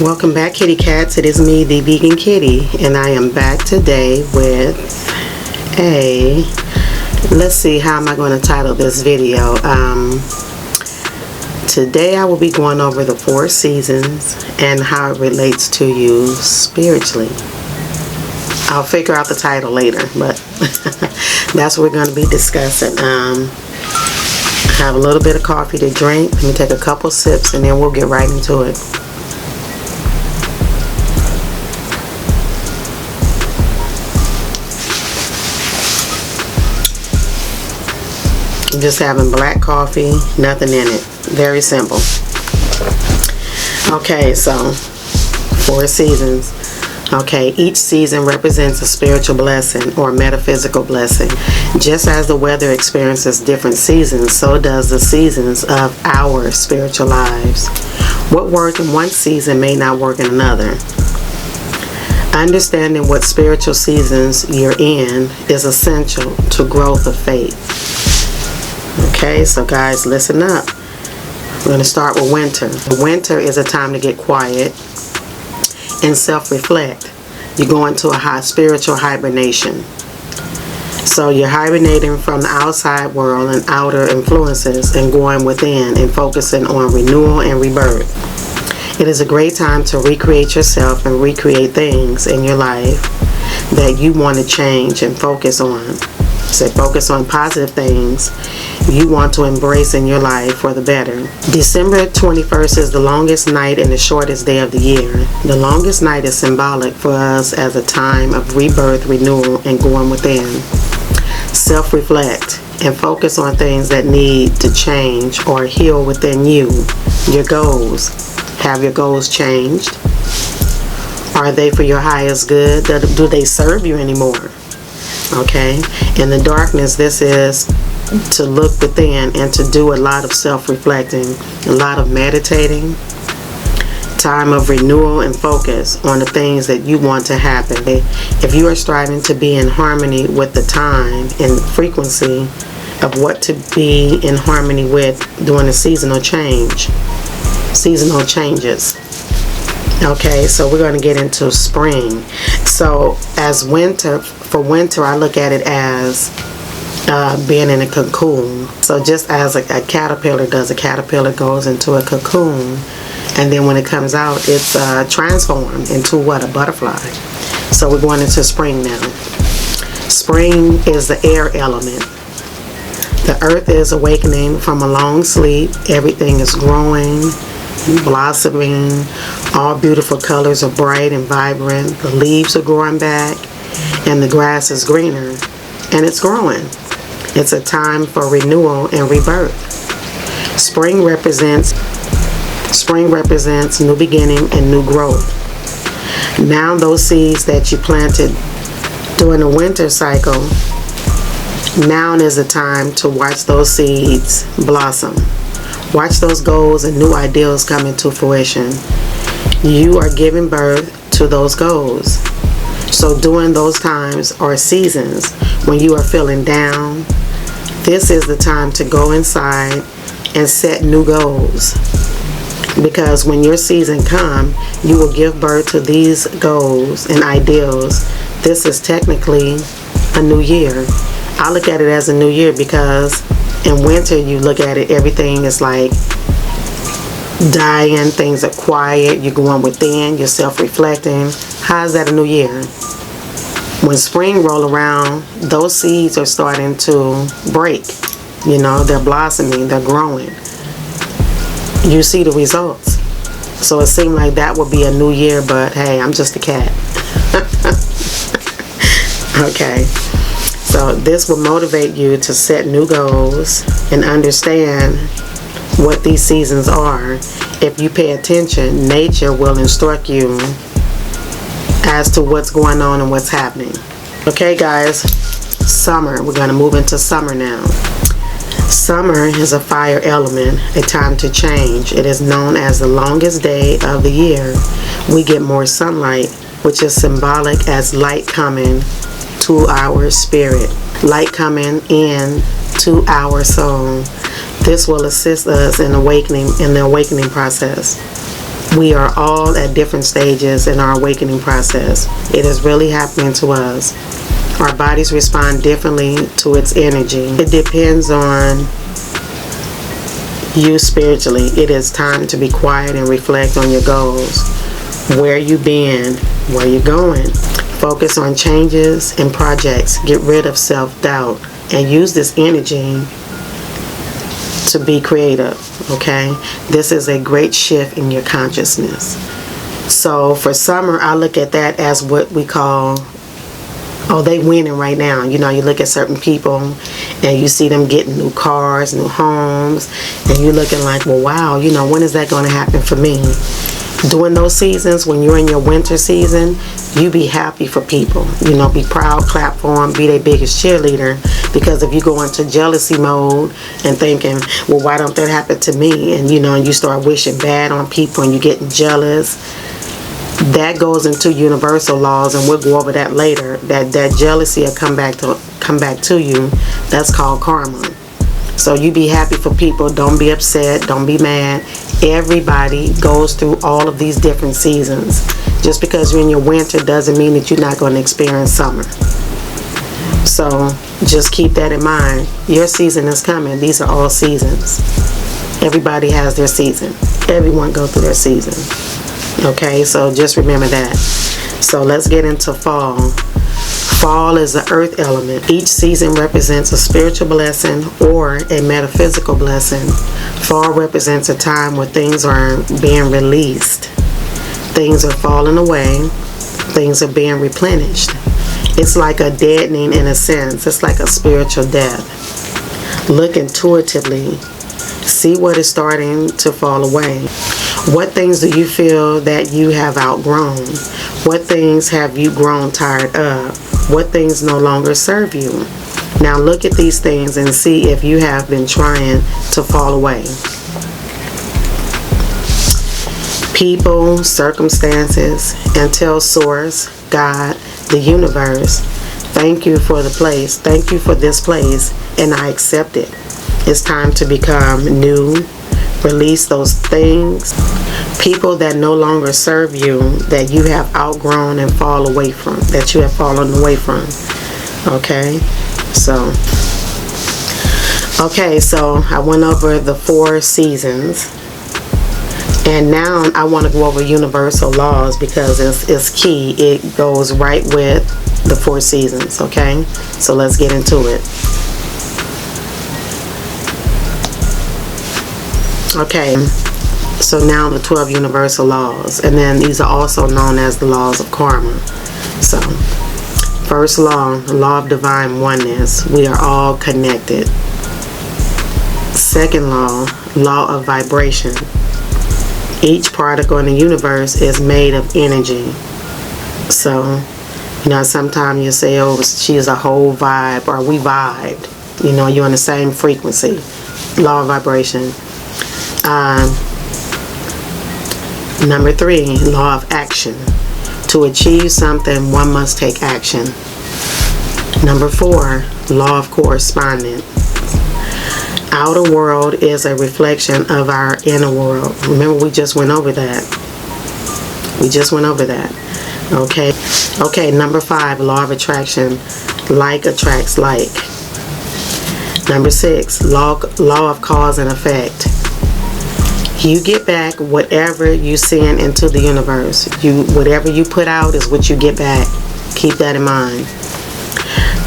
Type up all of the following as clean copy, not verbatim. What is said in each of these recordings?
Welcome back, kitty cats. It is me, the vegan kitty, and I am back today with let's see, how am I going to title this video? Today I will be going over the 4 seasons and how it relates to you spiritually. I'll figure out the title later, but that's what we're going to be discussing. I have a little bit of coffee to drink. Let me take a couple sips and then we'll get right into it. I'm just having black coffee, nothing in it. Very simple. Okay, so 4 seasons. Okay, each season represents a spiritual blessing or metaphysical blessing. Just as the weather experiences different seasons, so does the seasons of our spiritual lives. What worked in one season may not work in another. Understanding what spiritual seasons you're in is essential to growth of faith. Okay, so guys, listen up. We're going to start with winter. Winter is a time to get quiet and self-reflect. You go into a high spiritual hibernation. So you're hibernating from the outside world and outer influences and going within and focusing on renewal and rebirth. It is a great time to recreate yourself and recreate things in your life that you want to change and focus on. So focus on positive things you want to embrace in your life for the better. December 21st is the longest night and the shortest day of the year. The longest night is symbolic for us as a time of rebirth, renewal, and going within. Self-reflect and focus on things that need to change or heal within you. Your goals. Have your goals changed? Are they for your highest good? Do they serve you anymore? Okay, in the darkness, this is to look within and to do a lot of self-reflecting, a lot of meditating, time of renewal and focus on the things that you want to happen. If you are striving to be in harmony with the time and frequency of what to be in harmony with during the seasonal changes. Okay, so we're going to get into spring. So as for winter, I look at it as being in a cocoon. So just as a caterpillar does, a caterpillar goes into a cocoon, and then when it comes out, it's transformed into what? A butterfly. So we're going into spring now. Spring is the air element. The earth is awakening from a long sleep. Everything is growing, blossoming. All beautiful colors are bright and vibrant. The leaves are growing back and the grass is greener and it's growing. It's a time for renewal and rebirth. Spring represents new beginning and new growth. Now those seeds that you planted during the winter cycle, now is the time to watch those seeds blossom. Watch those goals and new ideals come into fruition. You are giving birth to those goals. So during those times or seasons when you are feeling down, this is the time to go inside and set new goals. Because when your season comes, you will give birth to these goals and ideals. This is technically a new year. I look at it as a new year because in winter you look at it, everything is like dying, things are quiet, you're going within, you're self-reflecting. How is that a new year? When spring roll around, those seeds are starting to break. You know, they're blossoming, they're growing. You see the results. So it seemed like that would be a new year, but hey, I'm just a cat. Okay. So this will motivate you to set new goals and understand what these seasons are. If you pay attention, nature will instruct you as to what's going on and what's happening. Okay guys, summer. We're going to move into summer now. Summer is a fire element, a time to change. It is known as the longest day of the year. We get more sunlight, which is symbolic as light coming to our spirit, light coming in to our soul. This will assist us in the awakening process. We are all at different stages in our awakening process. It is really happening to us. Our bodies respond differently to its energy. It depends on you spiritually. It is time to be quiet and reflect on your goals. Where you been, where you going. Focus on changes and projects. Get rid of self-doubt and use this energy to be creative, okay? This is a great shift in your consciousness. So for summer, I look at that as what we call, oh, they winning right now. You know, you look at certain people and you see them getting new cars, new homes, and you're looking like, well, wow, you know, when is that going to happen for me? During those seasons, when you're in your winter season, you be happy for people. You know, be proud, clap for them, be their biggest cheerleader. Because if you go into jealousy mode and thinking, well, why don't that happen to me? And, you know, and you start wishing bad on people and you're getting jealous. That goes into universal laws, and we'll go over that later. That jealousy will come back to you. That's called karma. So you be happy for people. Don't be upset. Don't be mad. Everybody goes through all of these different seasons. Just because you're in your winter doesn't mean that you're not going to experience summer. So just keep that in mind. Your season is coming. These are all seasons. Everybody has their season. Everyone goes through their season. Okay, so just remember that. So let's get into fall. Fall is the earth element. Each season represents a spiritual blessing or a metaphysical blessing. Fall represents a time where things are being released. Things are falling away. Things are being replenished. It's like a deadening in a sense. It's like a spiritual death. Look intuitively. See what is starting to fall away. What things do you feel that you have outgrown? What things have you grown tired of? What things no longer serve you? Now look at these things and see if you have been trying to fall away. People, circumstances, and tell Source, God, the universe, thank you for the place. Thank you for this place, and I accept it. It's time to become new. Release those things, people that no longer serve you, that you have outgrown and fall away from, that you have fallen away from. Okay, so I went over the 4 seasons, and now I want to go over universal laws because it's key. It goes right with the 4 seasons. Okay, so let's get into it. Okay, so now the 12 universal laws, and then these are also known as the laws of karma. So, first law, law of divine oneness. We are all connected. Second law, law of vibration. Each particle in the universe is made of energy. So, you know, sometimes you say, oh, she is a whole vibe, or we vibed. You know, you're on the same frequency. Law of vibration. Number 3, law of action. To achieve something, one must take action. Number 4, law of correspondence. Outer world is a reflection of our inner world. Remember, we just went over that. Okay, number 5, law of attraction. Like attracts like. Number 6, law of cause and effect. You get back whatever you send into the universe. Whatever you put out is what you get back. Keep that in mind.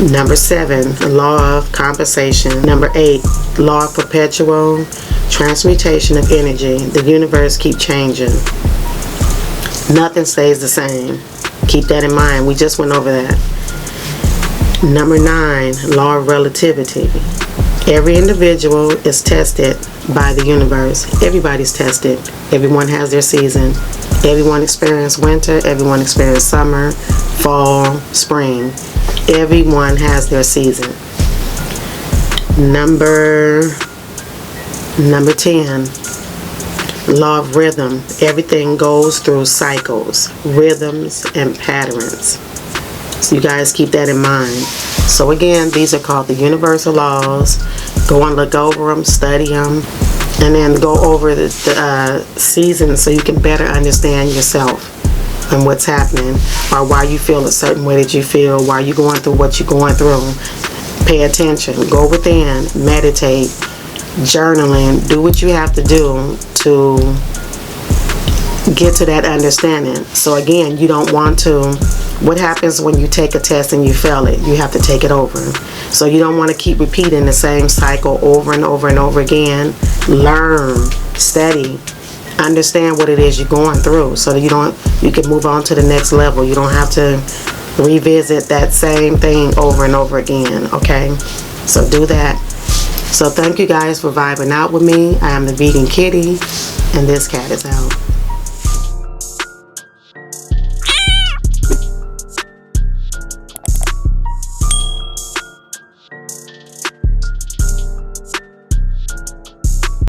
Number 7, law of compensation. Number 8, law of perpetual transmutation of energy. The universe keeps changing. Nothing stays the same. Keep that in mind. We just went over that. Number 9, law of relativity. Every individual is tested by the universe. Everybody's tested. Everyone has their season. Everyone experienced winter. Everyone experienced summer, fall, spring. Everyone has their season. Number 10, law of rhythm. Everything goes through cycles, rhythms, and patterns. So you guys keep that in mind. So again, these are called the universal laws. Go and look over them, study them. and then go over the seasons so you can better understand yourself and what's happening, or why you feel a certain way that you feel, why you're going through what you're going through. Pay attention, go within, meditate, journaling, do what you have to do to get to that understanding. So again, you don't want to, what happens when you take a test and you fail it? You have to take it over. So you don't want to keep repeating the same cycle over and over and over again. Learn, study, understand what it is you're going through so that you can move on to the next level. You don't have to revisit that same thing over and over again, okay? So do that. So thank you guys for vibing out with me. I am the Vegan Kitty, and this cat is out.